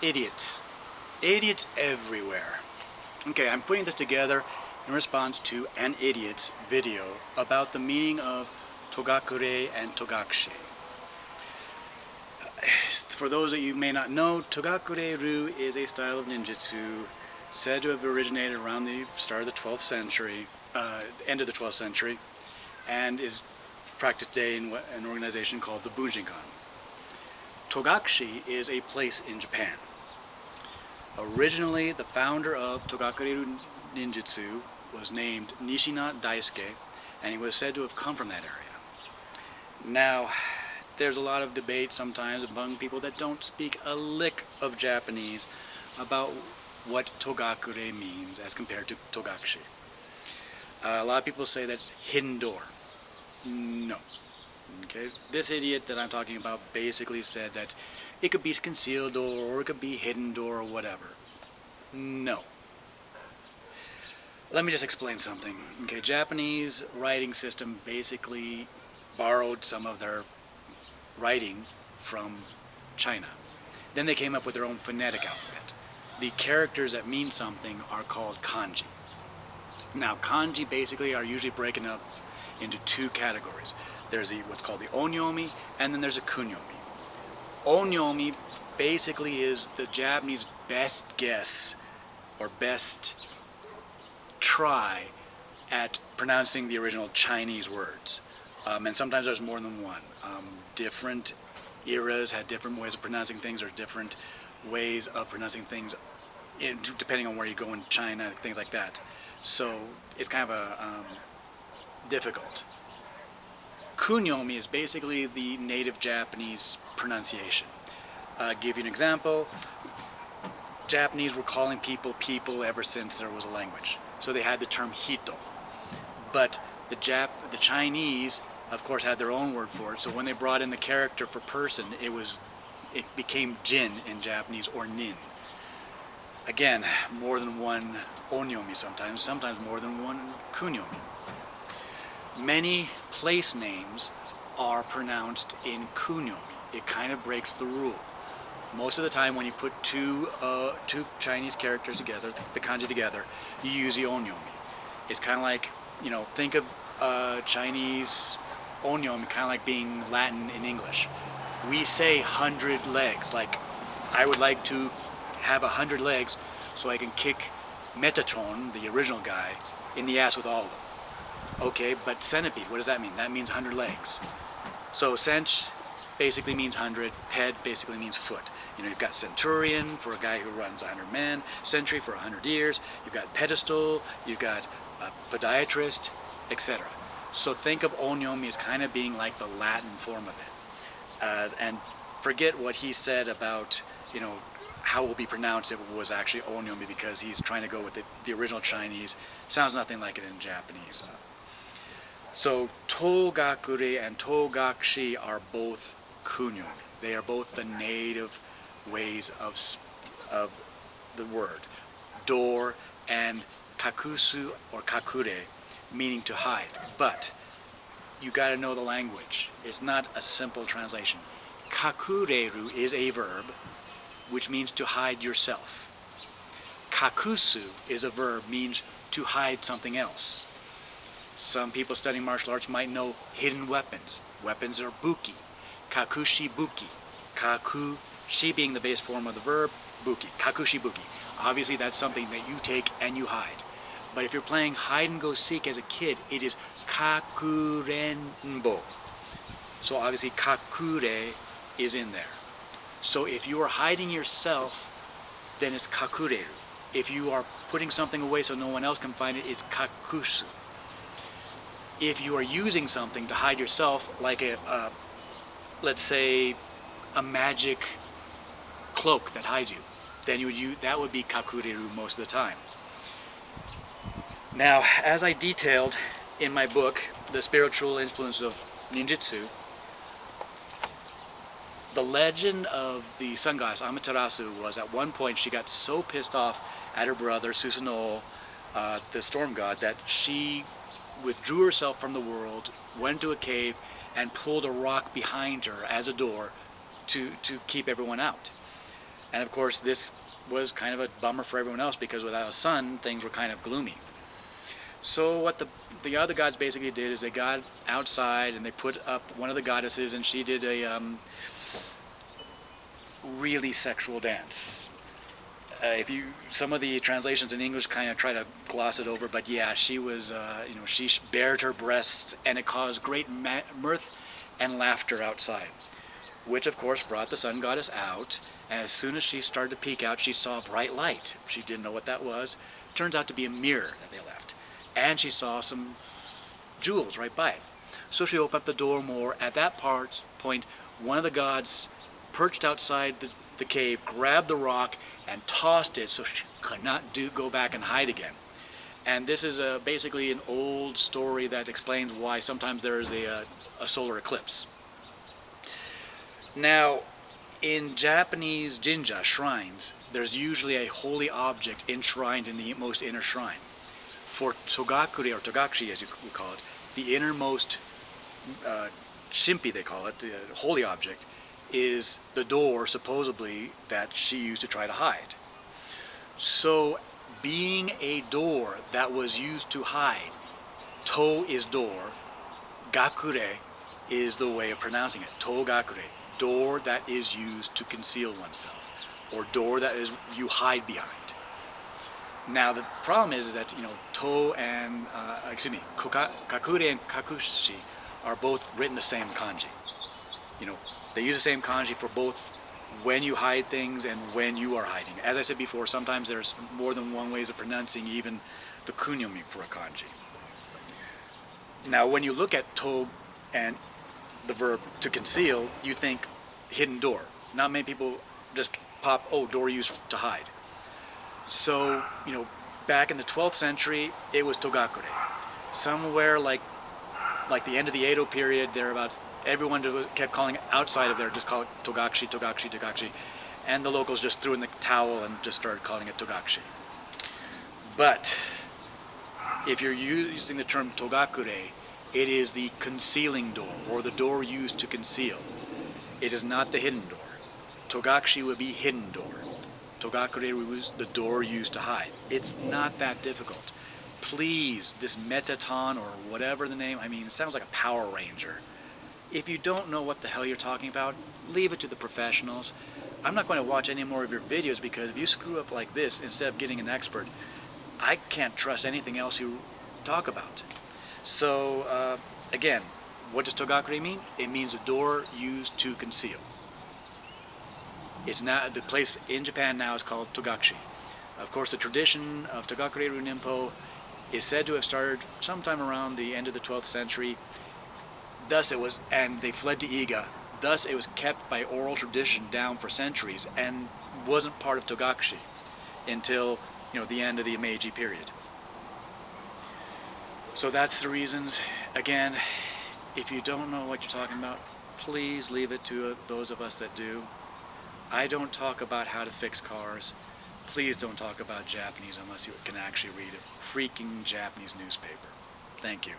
idiots. Idiots everywhere. Okay, I'm putting this together in response to an idiot's video about the meaning of Togakure and Togakushi. For those that you may not know, Togakure-ryu is a style of ninjutsu said to have originated around the start of the 12th century, end of the 12th century, and is practiced today in an organization called the Bujinkan. Togakushi is a place in Japan. Originally, the founder of Togakure ninjutsu was named Nishina Daisuke, and he was said to have come from that area. Now, there's a lot of debate sometimes among people that don't speak a lick of Japanese about what Togakure means as compared to Togakushi. A lot of people say that's hidden door. No. Okay, this idiot that I'm talking about basically said that it could be concealed door or it could be hidden door or whatever. No. Let me just explain something. Okay, Japanese writing system basically borrowed some of their writing from China. Then they came up with their own phonetic alphabet. The characters that mean something are called kanji. Now, kanji basically are usually broken up into two categories. There's what's called the onyomi, and then there's a kunyomi. Onyomi basically is the Japanese best guess or best try at pronouncing the original Chinese words. And sometimes there's more than one. Different eras had different ways of pronouncing things, or different ways of pronouncing things depending on where you go in China, things like that. So it's kind of difficult. Kunyomi is basically the native Japanese pronunciation. Give you an example. Japanese were calling people people ever since there was a language. So they had the term hito. But the Chinese, of course, had their own word for it. So when they brought in the character for person, it became jin in Japanese, or nin. Again, more than one onyomi sometimes more than one kunyomi. Many place names are pronounced in kunyomi. It kind of breaks the rule. Most of the time when you put two Chinese characters together, the kanji together, you use the onyomi. It's kind of like, think of Chinese onyomi kind of like being Latin in English. We say 100 legs, like I would like to have 100 legs so I can kick Matatron, the original guy, in the ass with all of them. Okay, but centipede, what does that mean? That means 100 legs. So sench basically means 100, ped basically means foot. You've got centurion for a guy who runs 100 men, century for 100 years, you've got pedestal, you've got podiatrist, etc. So think of onyomi as kind of being like the Latin form of it. And forget what he said about, how it will be pronounced if it was actually onyomi, because he's trying to go with the original Chinese. Sounds nothing like it in Japanese. So Togakure and Togakushi are both kunyomi. They are both the native ways of the word. Door and kakusu or kakure, meaning to hide. But you got to know the language. It's not a simple translation. Kakureru is a verb which means to hide yourself. Kakusu is a verb, means to hide something else. Some people studying martial arts might know hidden weapons. Weapons are buki. Kakushi buki. Kakushi being the base form of the verb, buki. Kakushi buki. Obviously that's something that you take and you hide. But if you're playing hide and go seek as a kid, it is kakurenbo. So obviously kakure is in there. So if you are hiding yourself, then it's kakureru. If you are putting something away so no one else can find it, it's kakusu. If you are using something to hide yourself, like let's say a magic cloak that hides you, then that would be kakureru most of the time. Now, as I detailed in my book, The Spiritual Influence of Ninjutsu, the legend of the sun goddess Amaterasu was, at one point she got so pissed off at her brother Susanoo, the storm god, that she withdrew herself from the world, went to a cave, and pulled a rock behind her as a door to keep everyone out. And of course, this was kind of a bummer for everyone else because without a sun, things were kind of gloomy. So what the other gods basically did is they got outside and they put up one of the goddesses, and she did a really sexual dance. If you, some of the translations in English kind of try to gloss it over, but yeah, she was, she bared her breasts, and it caused great mirth and laughter outside, which of course brought the sun goddess out. And as soon as she started to peek out, she saw a bright light. She didn't know what that was. Turns out to be a mirror that they left, and she saw some jewels right by it. So she opened up the door more. At that point, one of the gods perched outside the cave, grabbed the rock, and tossed it so she could not go back and hide again. And this is basically an old story that explains why sometimes there is a solar eclipse. Now, in Japanese jinja, shrines, there's usually a holy object enshrined in the most inner shrine. For Togakure, or Togakushi as you would call it, the innermost shimpi, they call it, the holy object, is the door, supposedly, that she used to try to hide. So, being a door that was used to hide, to is door, gakure is the way of pronouncing it, Togakure, door that is used to conceal oneself, or door that is you hide behind. Now the problem is that to and kakure and kakushi are both written the same kanji. They use the same kanji for both when you hide things and when you are hiding. As I said before, sometimes there's more than one ways of pronouncing even the kunyomi for a kanji. Now when you look at to and the verb to conceal, you think hidden door. Not many people just pop, oh, door used to hide. So, back in the 12th century, it was Togakure. Somewhere like the end of the Edo period, thereabouts, everyone kept calling it outside of there, just call it Togakushi, Togakushi, Togakushi. And the locals just threw in the towel and just started calling it Togakushi. But if you're using the term Togakure, it is the concealing door, or the door used to conceal. It is not the hidden door. Togakushi would be hidden door. Togakure-ryu was the door used to hide. It's not that difficult. Please, this Matatron, or whatever the name, it sounds like a Power Ranger. If you don't know what the hell you're talking about, leave it to the professionals. I'm not going to watch any more of your videos, because if you screw up like this, instead of getting an expert, I can't trust anything else you talk about. So, again, what does Togakure mean? It means a door used to conceal. It's now, the place in Japan now is called Togakushi. Of course, the tradition of Togakure-ryu Ninpo is said to have started sometime around the end of the 12th century. Thus it was, and they fled to Iga. Thus it was kept by oral tradition down for centuries and wasn't part of Togakushi until, the end of the Meiji period. So that's the reasons. Again, if you don't know what you're talking about, please leave it to those of us that do. I don't talk about how to fix cars. Please don't talk about Japanese unless you can actually read a freaking Japanese newspaper. Thank you.